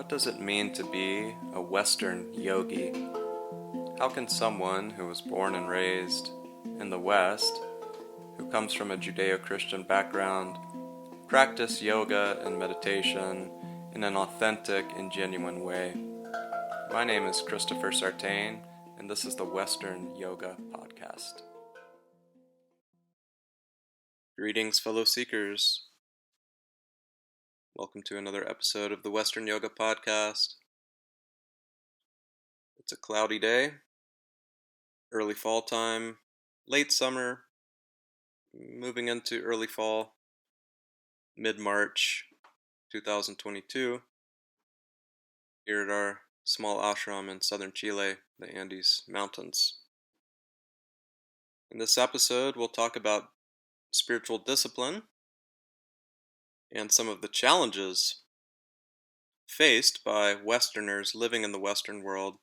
What does it mean to be a Western yogi? How can someone who was born and raised in the West, who comes from a Judeo-Christian background, practice yoga and meditation in an authentic and genuine way? My name is Christopher Sartain, and this is the Western Yoga Podcast. Greetings, fellow seekers. Welcome to another episode of the Western Yoga Podcast. It's a cloudy day, early fall time, late summer, moving into early fall, mid-March 2022, here at our small ashram in southern Chile, the Andes Mountains. In this episode, we'll talk about spiritual discipline and some of the challenges faced by Westerners living in the Western world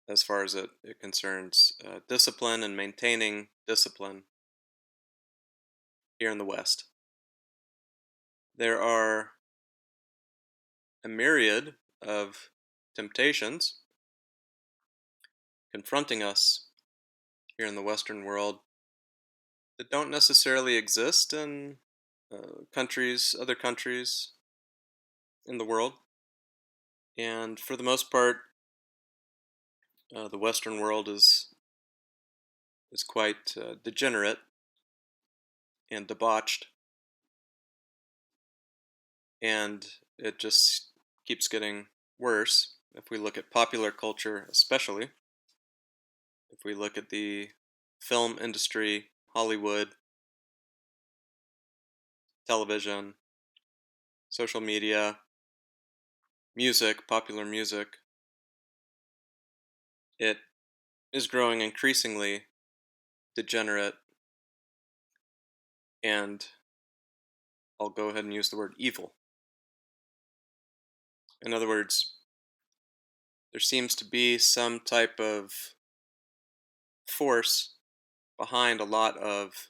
as far as it concerns discipline and maintaining discipline here in the West. There are a myriad of temptations confronting us here in the Western world that don't necessarily exist in other countries in the world. And for the most part, the Western world is quite degenerate and debauched, and it just keeps getting worse if we look at popular culture, especially if we look at the film industry, Hollywood, television, social media, music, popular music. It is growing increasingly degenerate, and I'll go ahead and use the word evil. In other words, there seems to be some type of force behind a lot of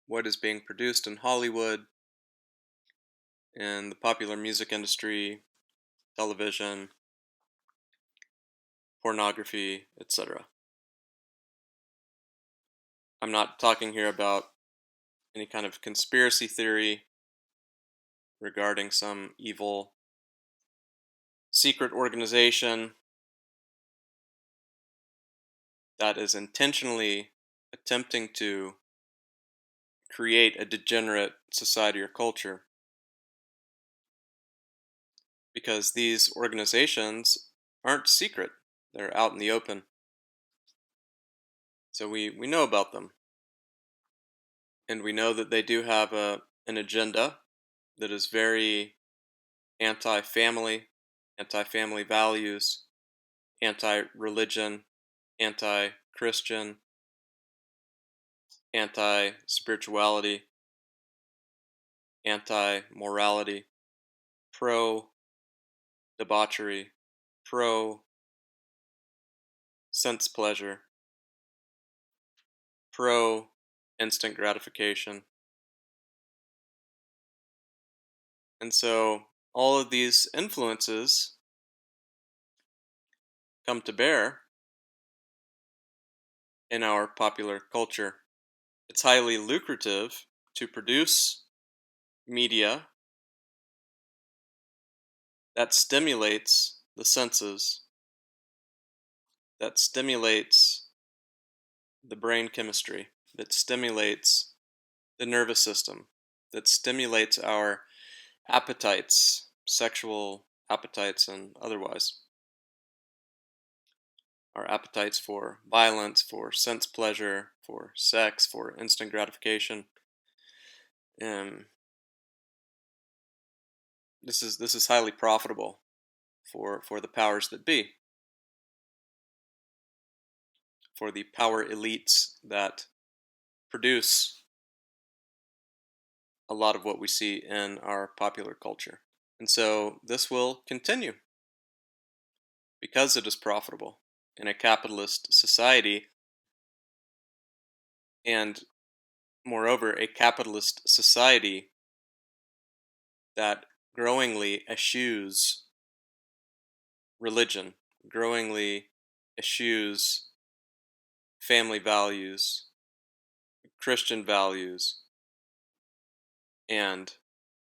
what is being produced in Hollywood and the popular music industry, television, pornography, etc. I'm not talking here about any kind of conspiracy theory regarding some evil secret organization that is intentionally attempting to create a degenerate society or culture, because these organizations aren't secret. They're out in the open. So we know about them. And we know that they do have an agenda that is very anti-family values, anti-religion, anti-Christian, anti-spirituality, anti-morality, pro-debauchery, pro-sense pleasure, pro-instant gratification. And so all of these influences come to bear in our popular culture. It's highly lucrative to produce media that stimulates the senses, that stimulates the brain chemistry, that stimulates the nervous system, that stimulates our appetites, sexual appetites and otherwise. Our appetites for violence, for sense pleasure, for sex, for instant gratification. This is highly profitable for the powers that be, for the power elites that produce a lot of what we see in our popular culture. And so this will continue because it is profitable in a capitalist society, and moreover, a capitalist society that growingly eschews religion growingly eschews family values, Christian values, and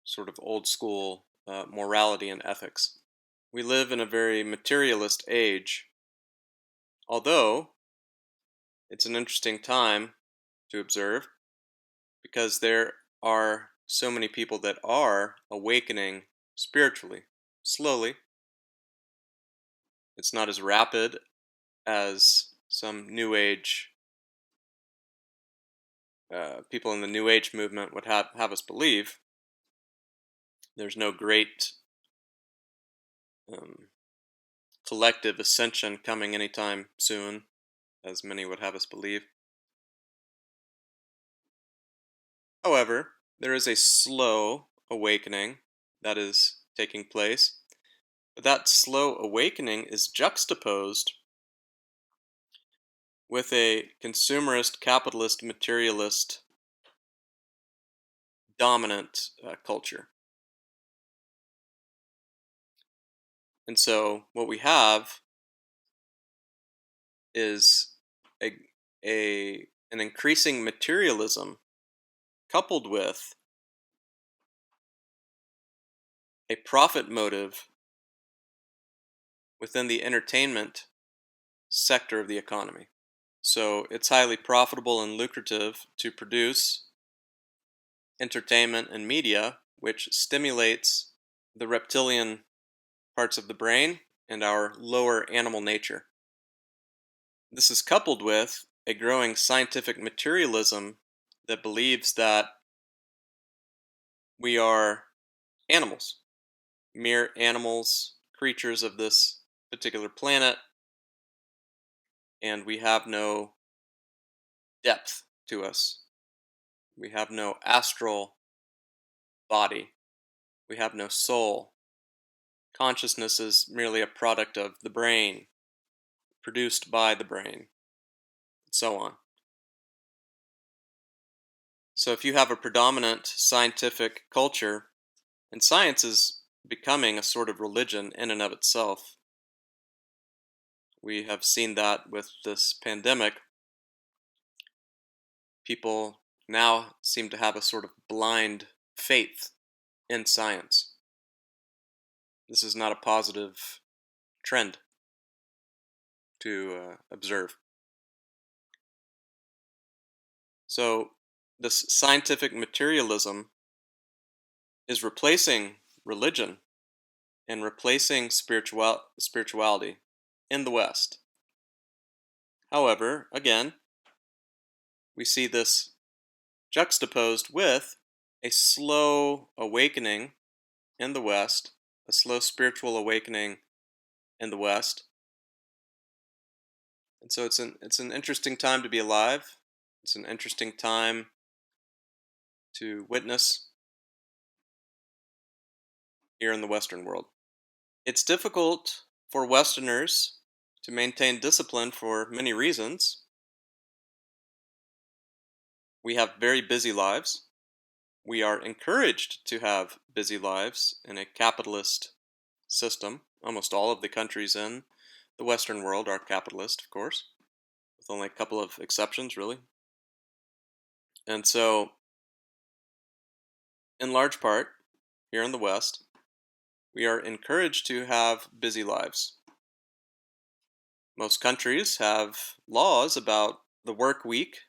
sort of old school morality and ethics. We live in a very materialist age, although it's an interesting time to observe because there are so many people that are awakening spiritually, slowly. It's not as rapid as some New Age people in the New Age movement would have us believe. There's no great um, collective ascension coming anytime soon, as many would have us believe. However, there is a slow awakening that is taking place, but that slow awakening is juxtaposed with a consumerist, capitalist, materialist, dominant culture. And so what we have is a, an increasing materialism coupled with a profit motive within the entertainment sector of the economy. So it's highly profitable and lucrative to produce entertainment and media, which stimulates the reptilian parts of the brain and our lower animal nature. This is coupled with a growing scientific materialism that believes that we are animals, mere animals, creatures of this particular planet, and we have no depth to us. We have no astral body. We have no soul. Consciousness is merely a product of the brain, produced by the brain, and so on. So if you have a predominant scientific culture, and science is becoming a sort of religion in and of itself, we have seen that with this pandemic. People now seem to have a sort of blind faith in science. This is not a positive trend to observe. So this scientific materialism is replacing religion and replacing spirituality in the West. However, again, we see this juxtaposed with a slow awakening in the West, a slow spiritual awakening in the West. And so it's an interesting time to be alive. It's an interesting time to witness here in the Western world. It's difficult for Westerners to maintain discipline for many reasons. We have very busy lives. We are encouraged to have busy lives in a capitalist system. Almost all of the countries in the Western world are capitalist, of course, with only a couple of exceptions, really. And so, in large part, here in the West, we are encouraged to have busy lives. Most countries have laws about the work week,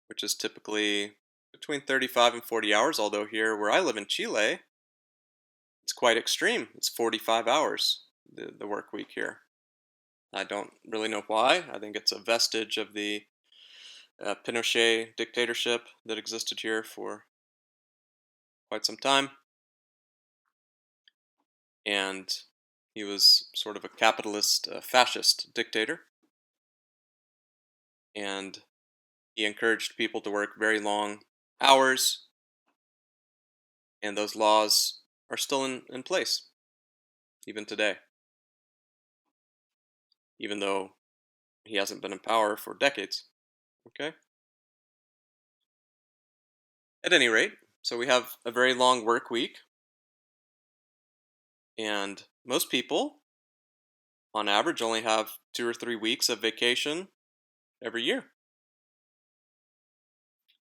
which is typically between 35 and 40 hours, although here where I live in Chile, it's quite extreme. It's 45 hours, the work week here. I don't really know why. I think it's a vestige of the Pinochet dictatorship that existed here for quite some time. And he was sort of a capitalist, fascist dictator. And he encouraged people to work very long hours. And those laws are still in place, even today. Even though he hasn't been in power for decades. Okay? At any rate, so we have a very long work week. And most people on average, only have 2 or 3 weeks of vacation every year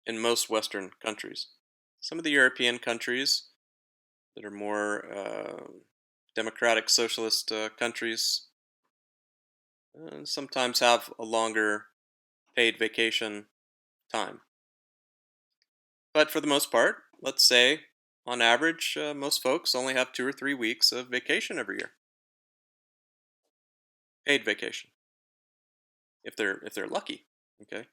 in most Western countries. Some of the European countries that are more democratic socialist countries sometimes have a longer paid vacation time. But for the most part, let's say on average, most folks only have 2 or 3 weeks of vacation every year, paid vacation, if they're lucky. Okay,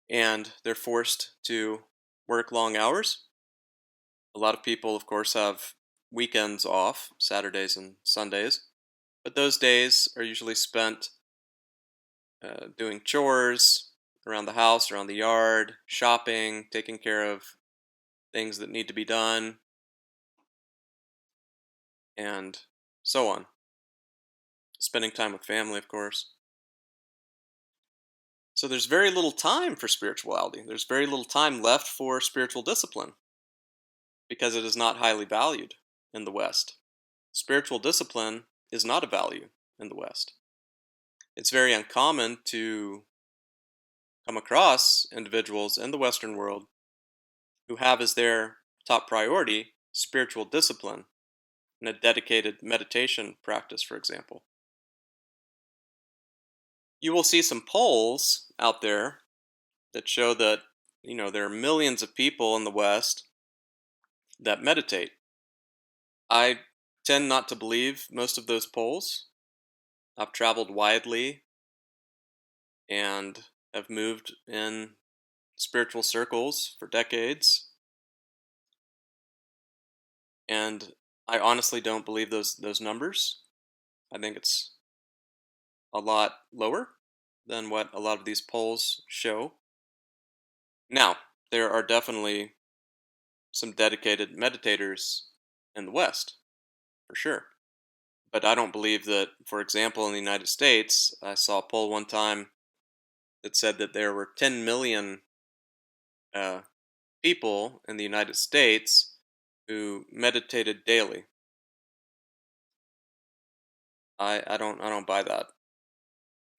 and they're forced to work long hours. A lot of people, of course, have weekends off, Saturdays and Sundays, but those days are usually spent doing chores around the house, around the yard, shopping, taking care of things that need to be done, and so on. Spending time with family, of course. So there's very little time for spirituality. There's very little time left for spiritual discipline because it is not highly valued in the West. Spiritual discipline is not a value in the West. It's very uncommon to come across individuals in the Western world who have as their top priority spiritual discipline and a dedicated meditation practice, for example. You will see some polls out there that show that, there are millions of people in the West that meditate. I tend not to believe most of those polls. I've traveled widely and have moved in spiritual circles for decades, and I honestly don't believe those numbers. I think it's a lot lower than what a lot of these polls show. Now, there are definitely some dedicated meditators in the West, for sure. But I don't believe that, for example, in the United States, I saw a poll one time that said that there were 10 million uh, people in the United States who meditated daily. I don't buy that.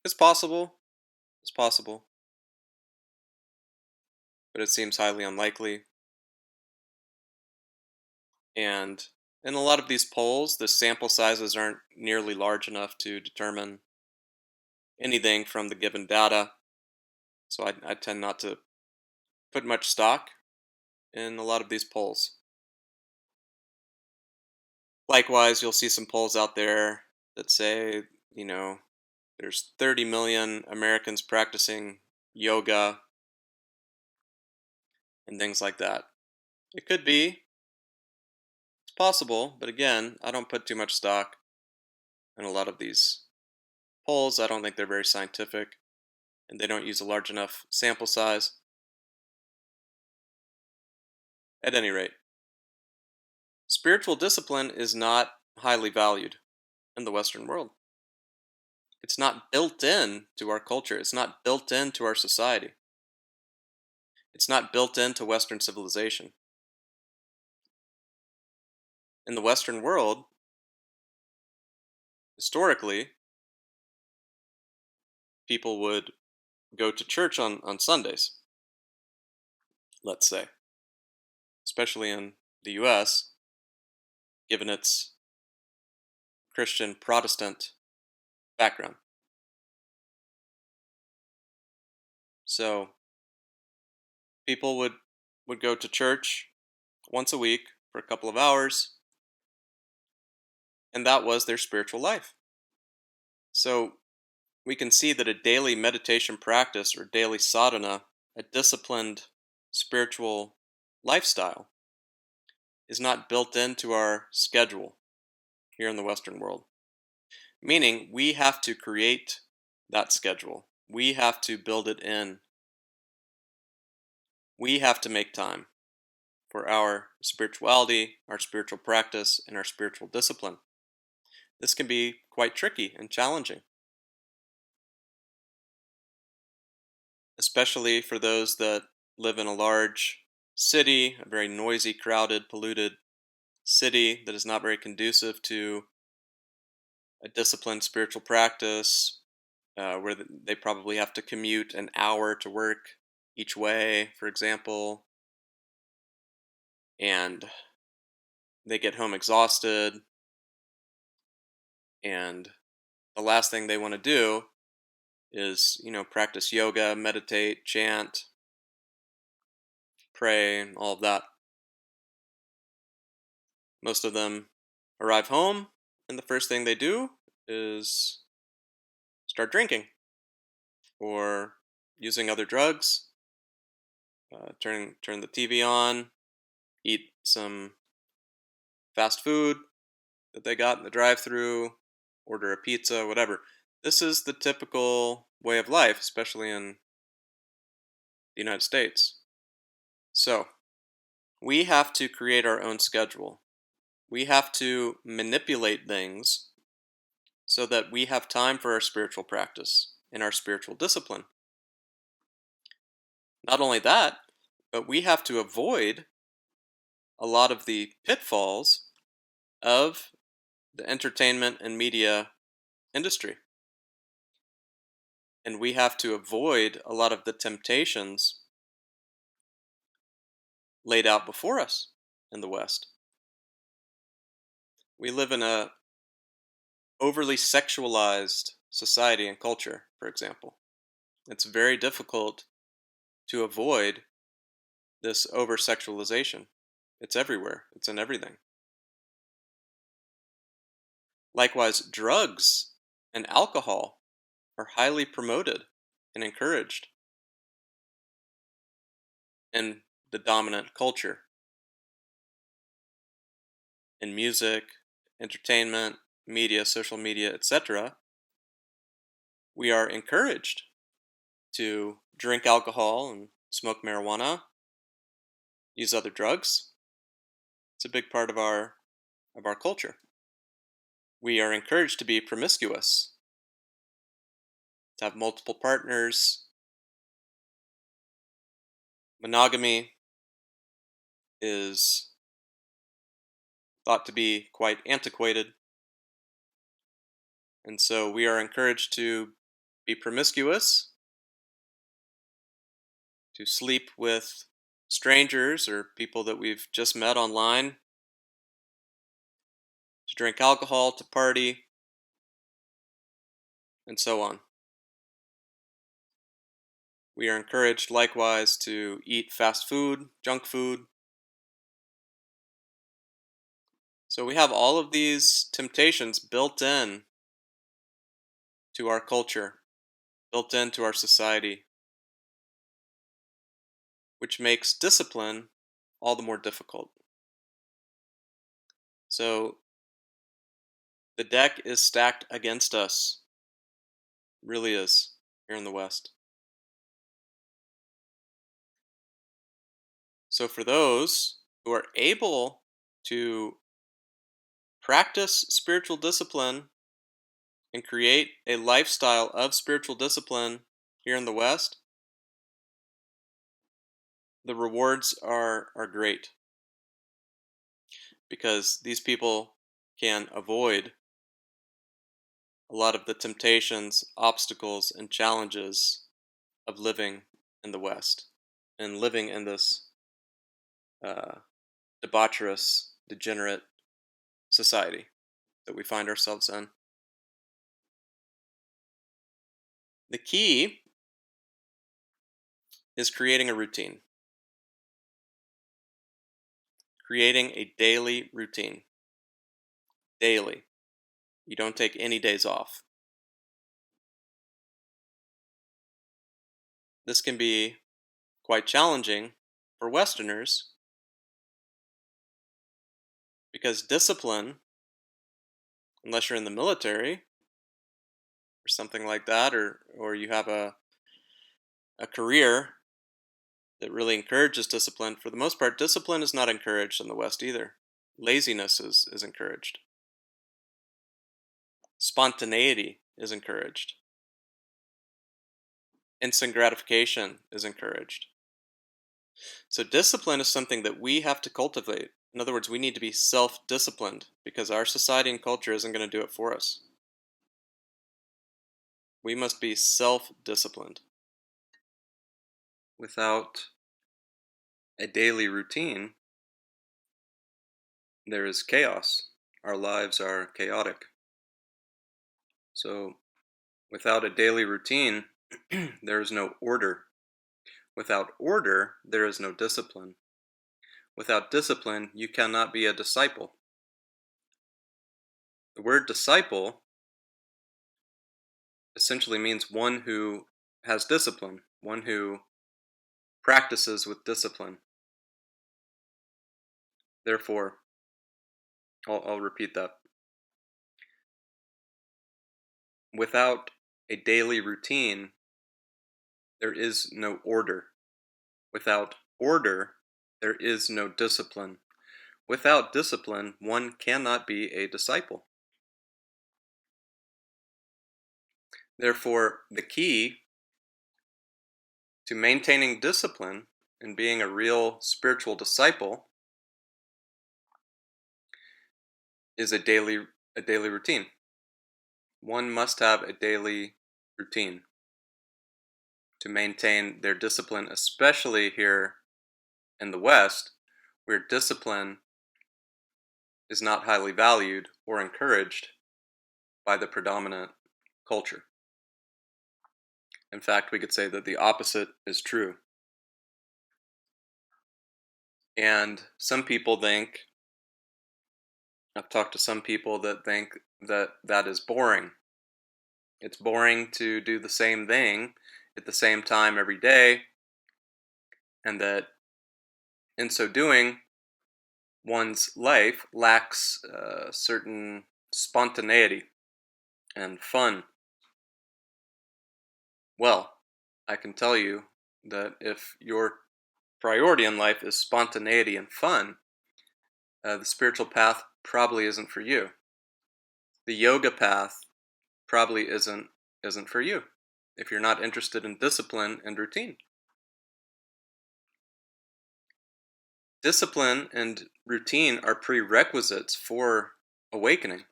It's possible. It's possible, but it seems highly unlikely. And in a lot of these polls, the sample sizes aren't nearly large enough to determine anything from the given data. So I tend not to put much stock in a lot of these polls. Likewise, you'll see some polls out there that say, there's 30 million Americans practicing yoga and things like that. It could be, it's possible, but again, I don't put too much stock in a lot of these polls. I don't think they're very scientific and they don't use a large enough sample size. At any rate, spiritual discipline is not highly valued in the Western world. It's not built in to our culture. It's not built into our society. It's not built into Western civilization. In the Western world, historically, people would go to church on Sundays, let's say, especially in the US, given its Christian Protestant background. So people would go to church once a week for a couple of hours, and that was their spiritual life. So we can see that a daily meditation practice or daily sadhana, a disciplined spiritual lifestyle, is not built into our schedule here in the Western world. Meaning, we have to create that schedule. We have to build it in. We have to make time for our spirituality, our spiritual practice, and our spiritual discipline. This can be quite tricky and challenging, especially for those that live in a large city, a very noisy, crowded, polluted city that is not very conducive to a disciplined spiritual practice where they probably have to commute an hour to work each way, for example, and they get home exhausted, and the last thing they want to do is, practice yoga, meditate, chant, pray, and all of that. Most of them arrive home, and the first thing they do is start drinking or using other drugs, turn the TV on, eat some fast food that they got in the drive-through, order a pizza, whatever. This is the typical way of life, especially in the United States. So, we have to create our own schedule. We have to manipulate things so that we have time for our spiritual practice and our spiritual discipline. Not only that, but we have to avoid a lot of the pitfalls of the entertainment and media industry. And we have to avoid a lot of the temptations laid out before us in the West. We live in a overly sexualized society and culture, for example. It's very difficult to avoid this over sexualization. It's everywhere, it's in everything. Likewise, drugs and alcohol are highly promoted and encouraged in the dominant culture. In music, entertainment, media, social media, etc., we are encouraged to drink alcohol and smoke marijuana, use other drugs. It's a big part of our culture. We are encouraged to be promiscuous, to have multiple partners. Monogamy is thought to be quite antiquated. And so we are encouraged to be promiscuous, to sleep with strangers or people that we've just met online, to drink alcohol, to party, and so on. We are encouraged likewise to eat fast food, junk food. So we have all of these temptations built in to our culture, built into our society, which makes discipline all the more difficult. So the deck is stacked against us. It really is, here in the West. So for those who are able to practice spiritual discipline and create a lifestyle of spiritual discipline here in the West, the rewards are great, because these people can avoid a lot of the temptations, obstacles, and challenges of living in the West and living in this debaucherous, degenerate society that we find ourselves in. The key is creating a routine, creating a daily routine. Daily. You don't take any days off. This can be quite challenging for Westerners because discipline, unless you're in the military or something like that, or you have a career that really encourages discipline, for the most part, discipline is not encouraged in the West either. Laziness is encouraged. Spontaneity is encouraged. Instant gratification is encouraged. So discipline is something that we have to cultivate. In other words, we need to be self-disciplined because our society and culture isn't going to do it for us. we must be self-disciplined. Without a daily routine, there is chaos. Our lives are chaotic. So, without a daily routine, there is no order. Without order, there is no discipline. Without discipline, you cannot be a disciple. The word disciple essentially means one who has discipline, one who practices with discipline. Therefore, I'll repeat that. Without a daily routine, there is no order. Without order, there is no discipline. Without discipline, one cannot be a disciple. Therefore, the key to maintaining discipline and being a real spiritual disciple is a daily routine. One must have a daily routine to maintain their discipline, especially here in the West, where discipline is not highly valued or encouraged by the predominant culture. In fact, we could say that the opposite is true. And some people think, I've talked to some people that think that that is boring. It's boring to do the same thing at the same time every day, and that in so doing, one's life lacks certain spontaneity and fun. Well, I can tell you that if your priority in life is spontaneity and fun, the spiritual path probably isn't for you. The yoga path probably isn't for you if you're not interested in discipline and routine. Discipline and routine are prerequisites for awakening,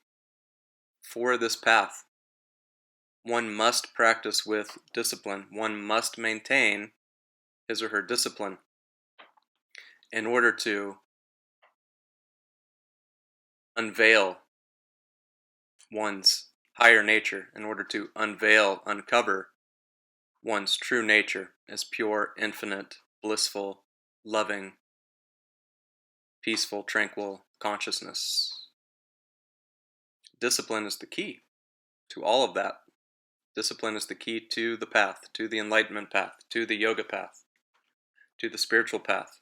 for this path. One must practice with discipline. One must maintain his or her discipline in order to unveil one's higher nature, in order to uncover one's true nature as pure, infinite, blissful, loving, peaceful, tranquil consciousness. Discipline is the key to all of that. Discipline is the key to the path, to the enlightenment path, to the yoga path, to the spiritual path.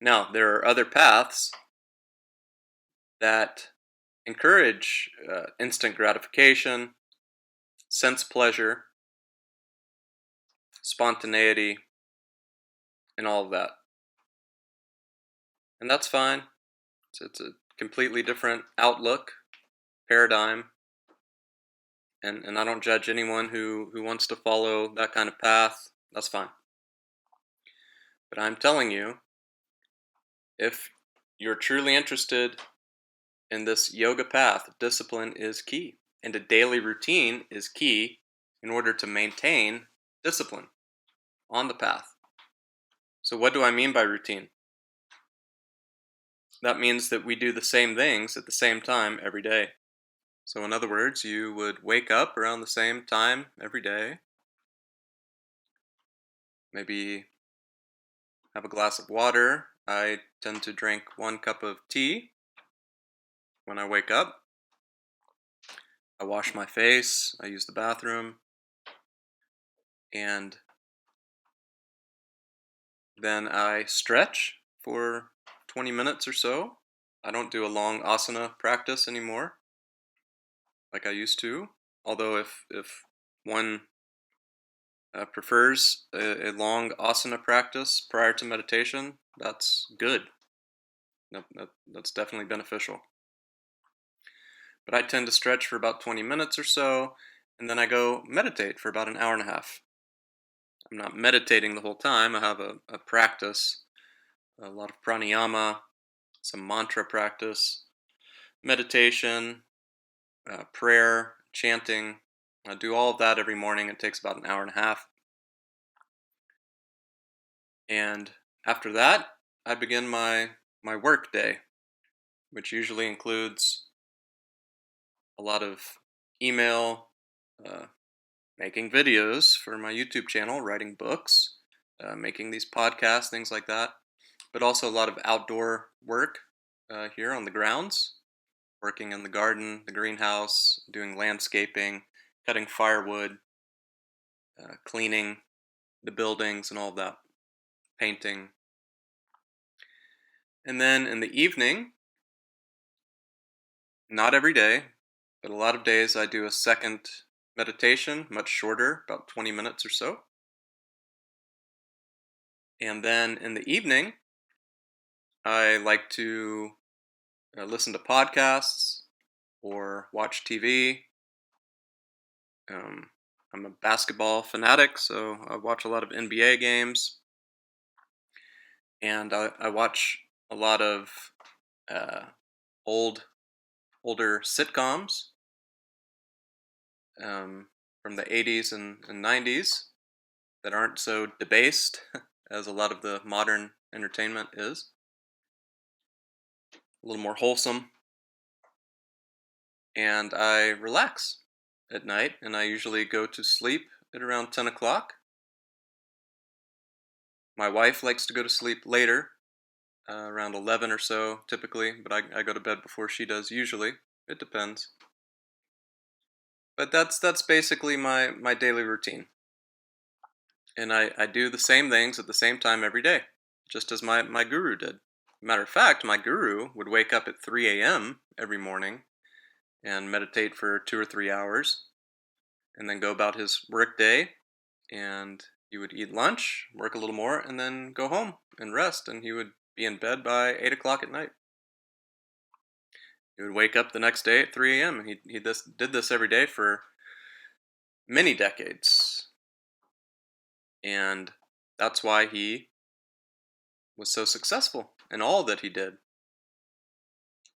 Now, there are other paths that encourage instant gratification, sense pleasure, spontaneity, and all of that. And that's fine. It's a completely different outlook, paradigm, and I don't judge anyone who wants to follow that kind of path. That's fine. But I'm telling you, if you're truly interested in this yoga path, discipline is key, and a daily routine is key in order to maintain discipline on the path. So what do I mean by routine? That means that we do the same things at the same time every day. So in other words, you would wake up around the same time every day, maybe have a glass of water. I tend to drink 1 cup of tea when I wake up. I wash my face, I use the bathroom, and then I stretch for 20 minutes or so. I don't do a long asana practice anymore like I used to, although if one prefers a long asana practice prior to meditation, that's good. That's definitely beneficial. But I tend to stretch for about 20 minutes or so, and then I go meditate for about an hour and a half. I'm not meditating the whole time. I have a practice, a lot of pranayama, some mantra practice, meditation, prayer, chanting, I do all of that every morning. It takes about an hour and a half. And after that, I begin my work day, which usually includes a lot of email, uh, making videos for my YouTube channel, writing books, making these podcasts, things like that, but also a lot of outdoor work here on the grounds, working in the garden, the greenhouse, doing landscaping, cutting firewood, cleaning the buildings and all of that, painting. And then in the evening, not every day, but a lot of days, I do a second meditation, much shorter, about 20 minutes or so. And then in the evening, I like to listen to podcasts or watch TV. Um, I'm a basketball fanatic, so I watch a lot of NBA games, and I watch a lot of uh, old, older sitcoms um, from the 80s and 90s that aren't so debased as a lot of the modern entertainment is. A little more wholesome, and I relax at night, and I usually go to sleep at around 10 o'clock. My wife likes to go to sleep later, around 11 or so typically, but I go to bed before she does usually. It depends. But that's basically my daily routine. And I do the same things at the same time every day, just as my guru did. Matter of fact, my guru would wake up at 3 a.m. every morning and meditate for 2 or 3 hours, and then go about his work day. And he would eat lunch, work a little more, and then go home and rest. And he would be in bed by 8 o'clock at night. He would wake up the next day at 3 a.m. and he did this every day for many decades. And that's why he was so successful in all that he did.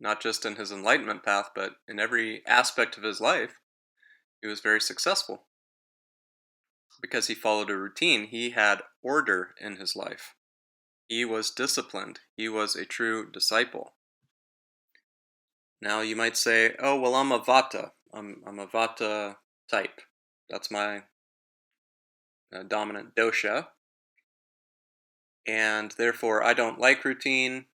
Not just in his enlightenment path, but in every aspect of his life, he was very successful. Because he followed a routine, he had order in his life. He was disciplined. He was a true disciple. Now you might say, oh, well, I'm a Vata. I'm a Vata type. That's my dominant dosha. And therefore, I don't like routine.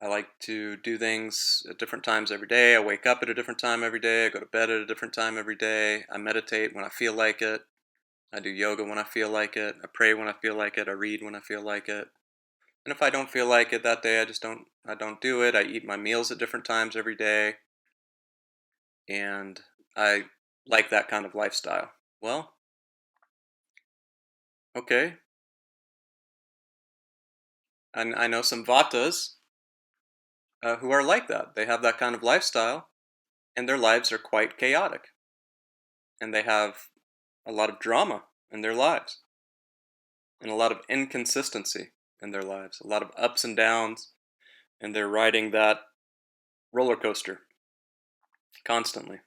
I like to do things at different times every day. I wake up at a different time every day. I go to bed at a different time every day. I meditate when I feel like it. I do yoga when I feel like it. I pray when I feel like it. I read when I feel like it. And if I don't feel like it that day, I don't do it. I eat my meals at different times every day. And I like that kind of lifestyle. Well, okay. I know some Vatas who are like that. They have that kind of lifestyle, and their lives are quite chaotic. And they have a lot of drama in their lives, and a lot of inconsistency in their lives, a lot of ups and downs, and they're riding that roller coaster constantly.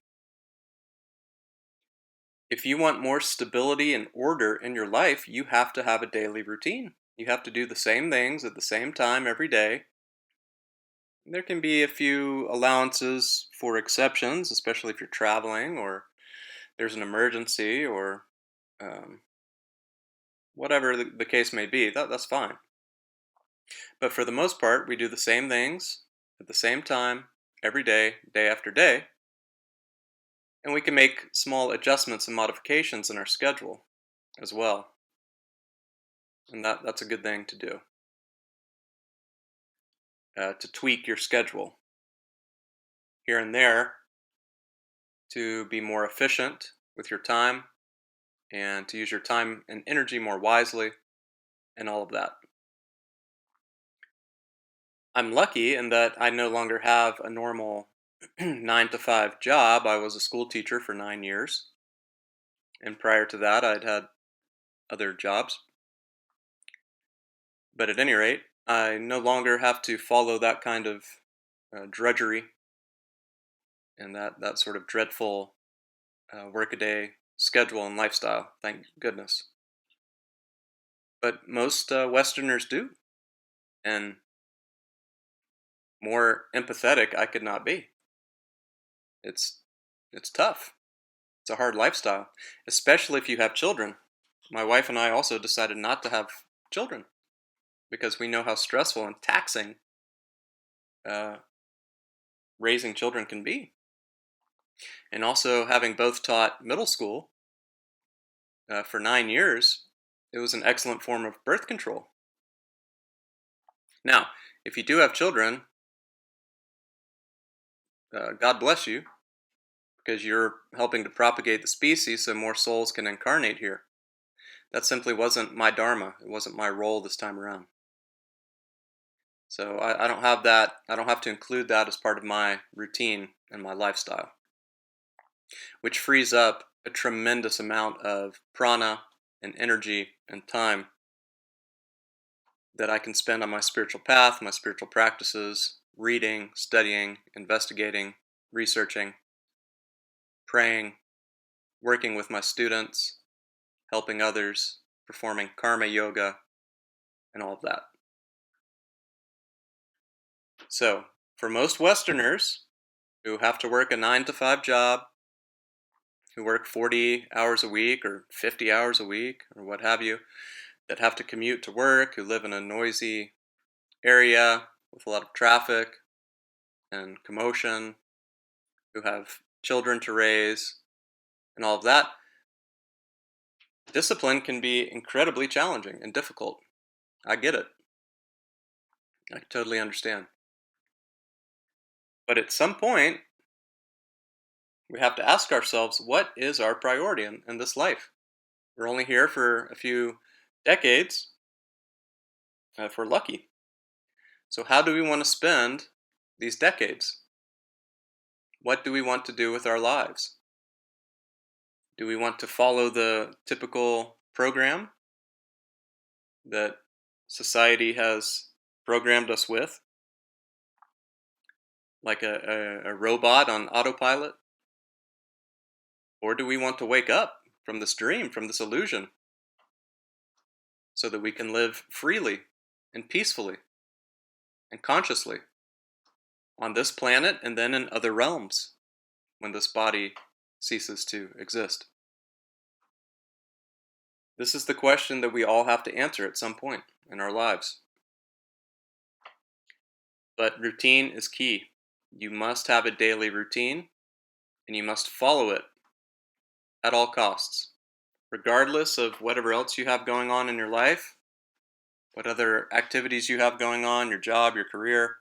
If you want more stability and order in your life, you have to have a daily routine. You have to do the same things at the same time every day. There can be a few allowances for exceptions, especially if you're traveling or there's an emergency or um, whatever the case may be. That's fine. But for the most part, we do the same things at the same time every day, day after day, and we can make small adjustments and modifications in our schedule as well. And that's a good thing to do, to tweak your schedule here and there to be more efficient with your time and to use your time and energy more wisely and all of that. I'm lucky in that I no longer have a normal 9 to 5 job. I was a school teacher for 9 years, and prior to that, I'd had other jobs. But at any rate, I no longer have to follow that kind of drudgery and that sort of dreadful workaday schedule and lifestyle, thank goodness. But most Westerners do, and more empathetic I could not be. It's it's tough. It's a hard lifestyle, especially if you have children. My wife and I also decided not to have children because we know how stressful and taxing uh, raising children can be. And also, having both taught middle school for 9 years, it was an excellent form of birth control. Now, if you do have children, God bless you, because you're helping to propagate the species so more souls can incarnate here. That simply wasn't my dharma. It wasn't my role this time around. So I don't have that. I don't have to include that as part of my routine and my lifestyle, which frees up a tremendous amount of prana and energy and time that I can spend on my spiritual path, my spiritual practices, reading, studying, investigating, researching, praying, working with my students, helping others, performing karma yoga, and all of that. So, for most Westerners who have to work a 9 to 5 job, who work 40 hours a week or 50 hours a week or what have you, that have to commute to work, who live in a noisy area with a lot of traffic and commotion, who have children to raise, and all of that, discipline can be incredibly challenging and difficult. I get it. I totally understand. But at some point, we have to ask ourselves, what is our priority in this life? We're only here for a few decades, if we're lucky. So how do we want to spend these decades? What do we want to do with our lives? Do we want to follow the typical program that society has programmed us with? Like a robot on autopilot? Or do we want to wake up from this dream, from this illusion, so that we can live freely and peacefully and consciously on this planet and then in other realms when this body ceases to exist? This is the question that we all have to answer at some point in our lives. But routine is key. You must have a daily routine, and you must follow it at all costs, regardless of whatever else you have going on in your life, what other activities you have going on, your job, your career,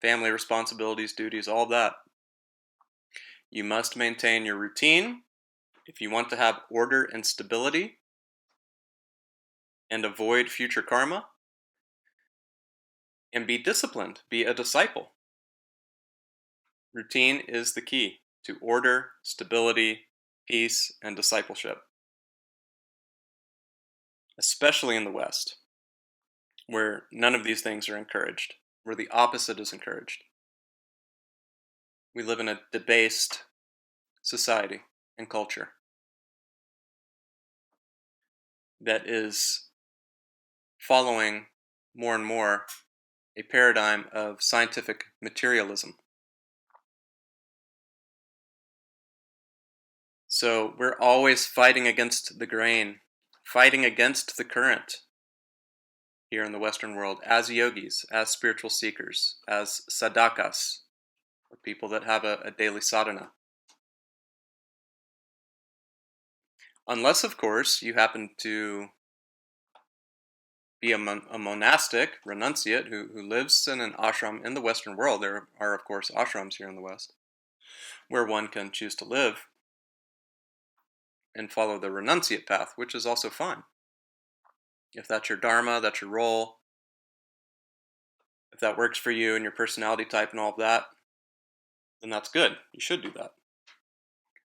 family responsibilities, duties, all of that. You must maintain your routine if you want to have order and stability and avoid future karma, and be disciplined, be a disciple. Routine is the key to order, stability, peace, and discipleship, especially in the West, where none of these things are encouraged, where the opposite is encouraged. We live in a debased society and culture that is following more and more a paradigm of scientific materialism. So we're always fighting against the grain, fighting against the current here in the Western world as yogis, as spiritual seekers, as sadhakas, or people that have a daily sadhana. Unless, of course, you happen to be a monastic renunciate who lives in an ashram in the Western world. There are, of course, ashrams here in the West where one can choose to live and follow the renunciate path, which is also fine. If that's your dharma, that's your role, if that works for you and your personality type and all of that, then that's good. You should do that.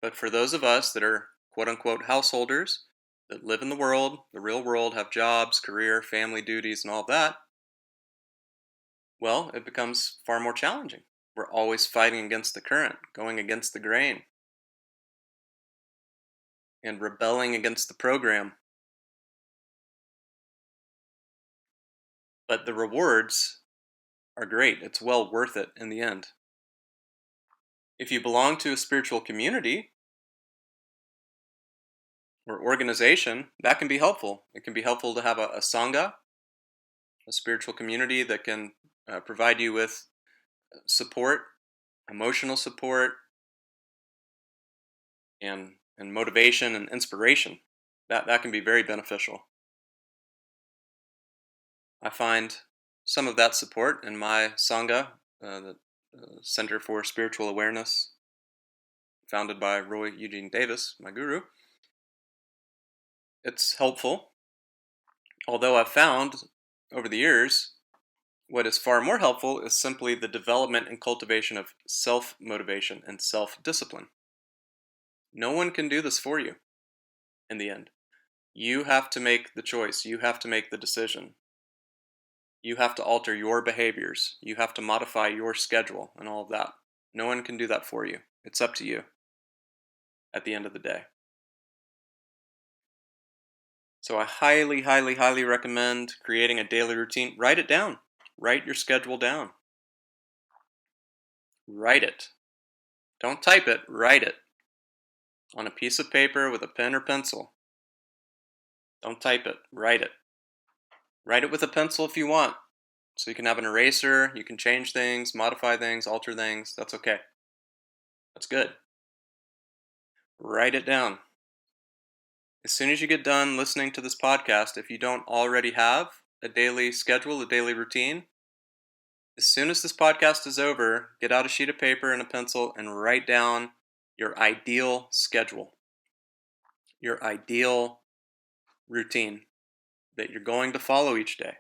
But for those of us that are quote-unquote householders, that live in the world, the real world, have jobs, career, family duties, and all of that, well, it becomes far more challenging. We're always fighting against the current, going against the grain. and rebelling against the program. But the rewards are great. It's well worth it in the end. If you belong to a spiritual community or organization, that can be helpful. It can be helpful to have a sangha, a spiritual community that can provide you with support, emotional support, and motivation and inspiration. That can be very beneficial. I find some of that support in my sangha, the Center for Spiritual Awareness, founded by Roy Eugene Davis, my guru. It's helpful, although I've found over the years what is far more helpful is simply the development and cultivation of self-motivation and self-discipline. No one can do this for you in the end. You have to make the choice. You have to make the decision. You have to alter your behaviors. You have to modify your schedule and all of that. No one can do that for you. It's up to you at the end of the day. So I highly, highly, highly recommend creating a daily routine. Write it down. Write your schedule down. Write it. Don't type it, write it. On a piece of paper with a pen or pencil. Don't type it, write it. Write it with a pencil if you want. So you can have an eraser, you can change things, modify things, alter things. That's okay. That's good. Write it down. As soon as you get done listening to this podcast, if you don't already have a daily schedule, a daily routine, as soon as this podcast is over, get out a sheet of paper and a pencil and write down your ideal schedule, your ideal routine that you're going to follow each day,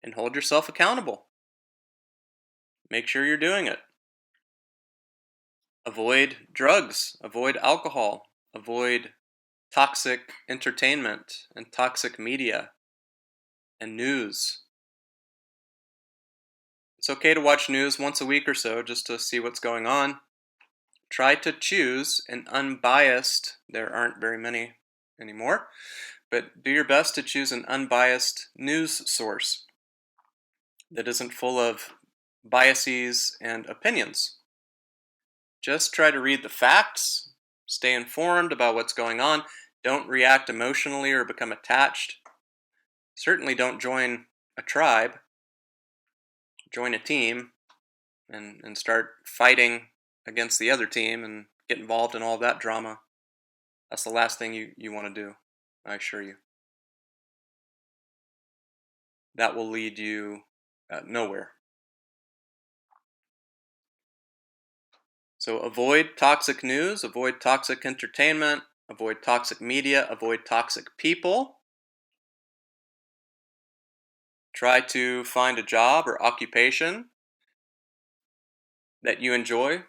and hold yourself accountable. Make sure you're doing it. Avoid drugs, avoid alcohol, avoid toxic entertainment and toxic media and news. It's okay to watch news once a week or so just to see what's going on. Try to choose an unbiased, there aren't very many anymore, but do your best to choose an unbiased news source that isn't full of biases and opinions. Just try to read the facts, stay informed about what's going on, don't react emotionally or become attached. Certainly don't join a tribe, join a team, and start fighting against the other team and get involved in all that drama. That's the last thing you want to do, I assure you. That will lead you nowhere. So avoid toxic news, avoid toxic entertainment, avoid toxic media, avoid toxic people. Try to find a job or occupation that you enjoy,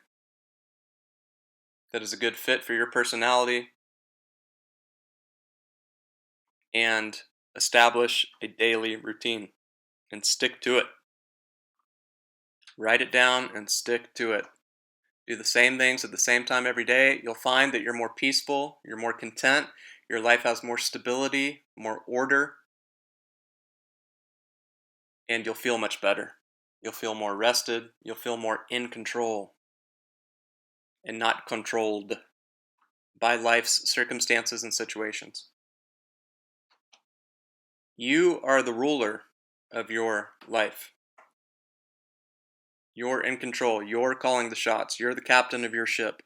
that is a good fit for your personality, and establish a daily routine and stick to it. Write it down and stick to it. Do the same things at the same time every day. You'll find that you're more peaceful, you're more content, your life has more stability, more order, and you'll feel much better. You'll feel more rested, you'll feel more in control and not controlled by life's circumstances and situations. You are the ruler of your life. You're in control. You're calling the shots. You're the captain of your ship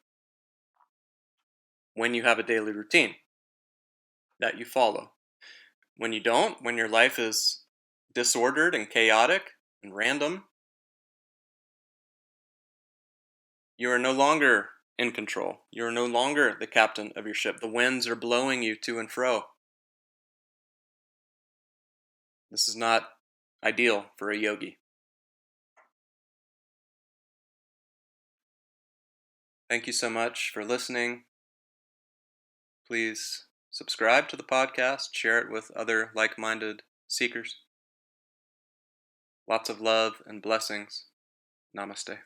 when you have a daily routine that you follow. When you don't, when your life is disordered and chaotic and random, you are no longer in control. You are no longer the captain of your ship. The winds are blowing you to and fro. This is not ideal for a yogi. Thank you so much for listening. Please subscribe to the podcast, share it with other like-minded seekers. Lots of love and blessings. Namaste.